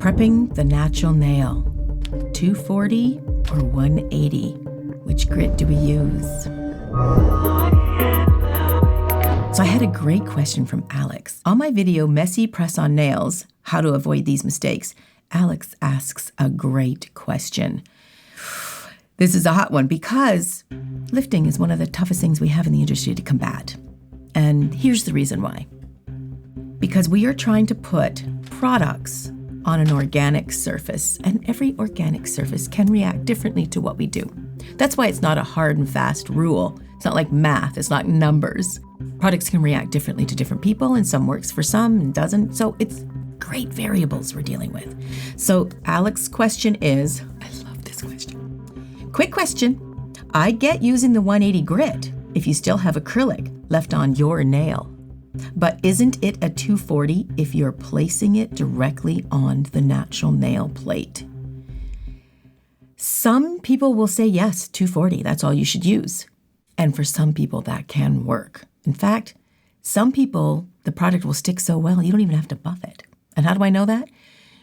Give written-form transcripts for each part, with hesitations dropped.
Prepping the natural nail. 240 or 180? Which grit do we use? So I had a great question from Alex. On my video, Messy Press-On Nails, How to Avoid These Mistakes, Alex asks a great question. This is a hot one because lifting is one of the toughest things we have in the industry to combat. And here's the reason why. Because we are trying to put products on an organic surface, and every organic surface can react differently to what we do. That's why it's not a hard and fast rule. It's not like math, it's not numbers. Products can react differently to different people, and some works for some and doesn't. So it's great variables we're dealing with. So Alex's question is, I love this question. Quick question. I get using the 180 grit if you still have acrylic left on your nail. But isn't it a 240 if you're placing it directly on the natural nail plate? Some people will say, yes, 240, that's all you should use. And for some people, that can work. In fact, some people, the product will stick so well, you don't even have to buff it. And how do I know that?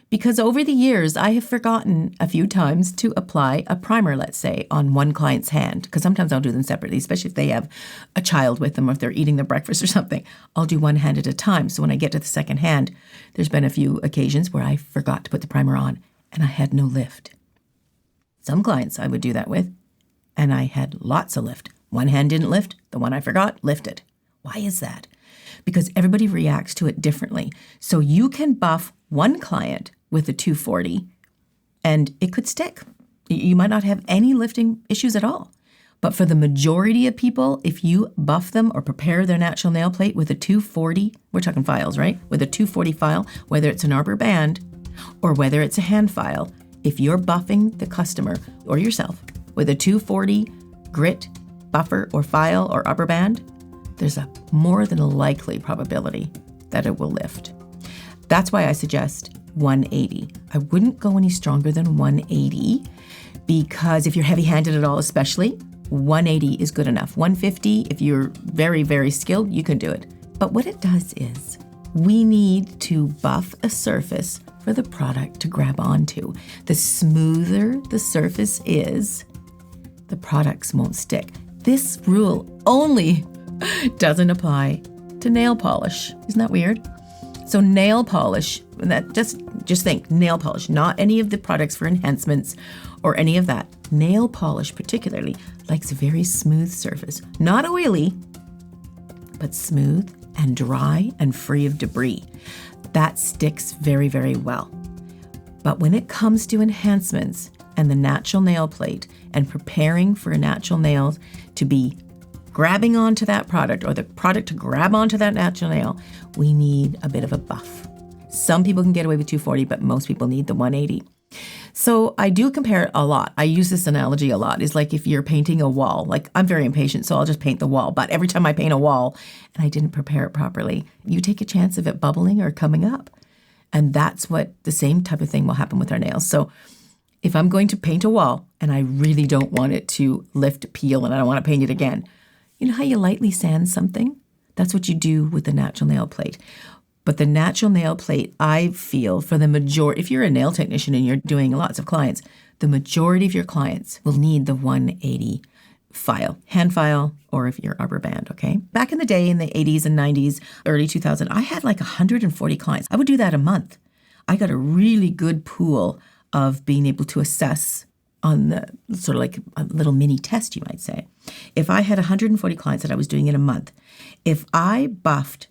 Because over the years, I have forgotten a few times to apply a primer, let's say, on one client's hand. Because sometimes I'll do them separately, especially if they have a child with them or if they're eating their breakfast or something. I'll do one hand at a time. So when I get to the second hand, there's been a few occasions where I forgot to put the primer on and I had no lift. Some clients I would do that with, and I had lots of lift. One hand didn't lift, the one I forgot lifted. Why is that? Because everybody reacts to it differently. So you can buff one client with a 240 and it could stick. You might not have any lifting issues at all. But for the majority of people, if you buff them or prepare their natural nail plate with a 240, we're talking files, right? With a 240 file, whether it's an arbor band or whether it's a hand file, if you're buffing the customer or yourself with a 240 grit, buffer or file or arbor band, there's a more than a likely probability that it will lift. That's why I suggest 180. I wouldn't go any stronger than 180 because if you're heavy-handed at all, especially, 180 is good enough. 150, if you're very, very skilled, you can do it. But what it does is we need to buff a surface for the product to grab onto. The smoother the surface is, the products won't stick. This rule only doesn't apply to nail polish. Isn't that weird? So nail polish, that just think nail polish, not any of the products for enhancements or any of that. Nail polish particularly likes a very smooth surface, not oily, but smooth and dry and free of debris. That sticks very, very well. But when it comes to enhancements and the natural nail plate and preparing for a natural nail to be grabbing onto that product or the product to grab onto that natural nail, we need a bit of a buff. Some people can get away with 240, but most people need the 180. So I do compare it a lot. I use this analogy a lot. It's like if you're painting a wall, like I'm very impatient, so I'll just paint the wall. But every time I paint a wall and I didn't prepare it properly, you take a chance of it bubbling or coming up. And that's what the same type of thing will happen with our nails. So if I'm going to paint a wall and I really don't want it to lift, peel, and I don't want to paint it again, you know how you lightly sand something? That's what you do with the natural nail plate. But the natural nail plate, I feel, for the majority, if you're a nail technician and you're doing lots of clients, the majority of your clients will need the 180 file, hand file, or if you're arbor band, okay? Back in the day, in the 80s and 90s, early 2000, I had like 140 clients. I would do that a month. I got a really good pool of being able to assess on the sort of like a little mini test, you might say. If I had 140 clients that I was doing in a month, if I buffed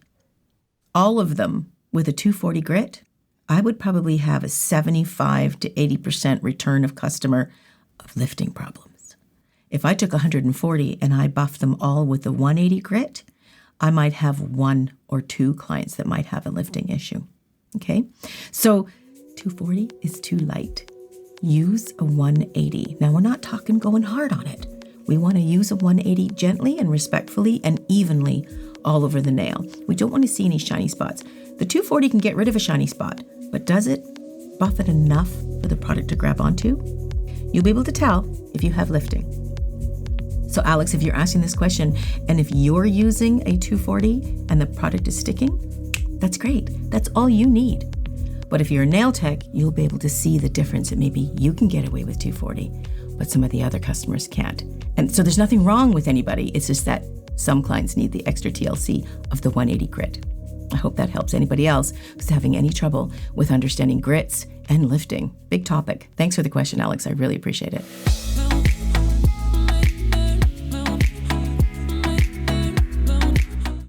all of them with a 240 grit, I would probably have a 75 to 80% return of customer of lifting problems. If I took 140 and I buffed them all with the 180 grit, I might have 1 or 2 clients that might have a lifting issue. Okay? So 240 is too light. Use a 180. Now, we're not talking going hard on it. We want to use a 180 gently and respectfully and evenly all over the nail. We don't want to see any shiny spots. The 240 can get rid of a shiny spot, but does it buff it enough for the product to grab onto? You'll be able to tell if you have lifting. So Alex, if you're asking this question and if you're using a 240 and the product is sticking, that's great. That's all you need. But if you're a nail tech, you'll be able to see the difference that maybe you can get away with 240, but some of the other customers can't. And so there's nothing wrong with anybody. It's just that some clients need the extra TLC of the 180 grit. I hope that helps anybody else who's having any trouble with understanding grits and lifting. Big topic. Thanks for the question, Alex. I really appreciate it.